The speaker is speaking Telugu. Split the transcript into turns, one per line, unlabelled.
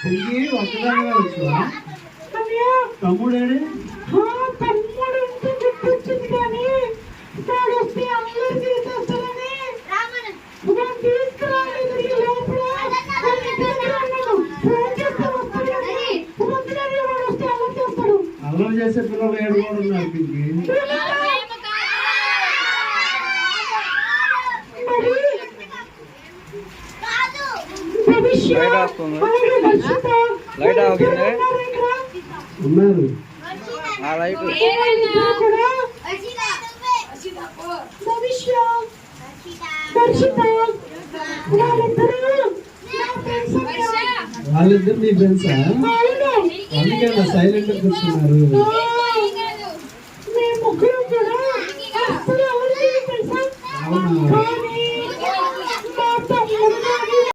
ఒక్కదానిగా వచ్చా తమ్ముడేడి తమ్ముడు ఇంటికి గుర్తొచ్చింది కానీ వాడు వస్తే అందరూ తీసేస్తారని తీసుకురాలేదు అల్లం చేసే పిల్లలు ఏడు కూడా ఉన్నారు
లైట్ ఆగింది
ఉన్నారు వాళ్ళిద్దరు మీ ఫ్రెండ్సా అందుకే సైలెంట్ కూర్చున్నారు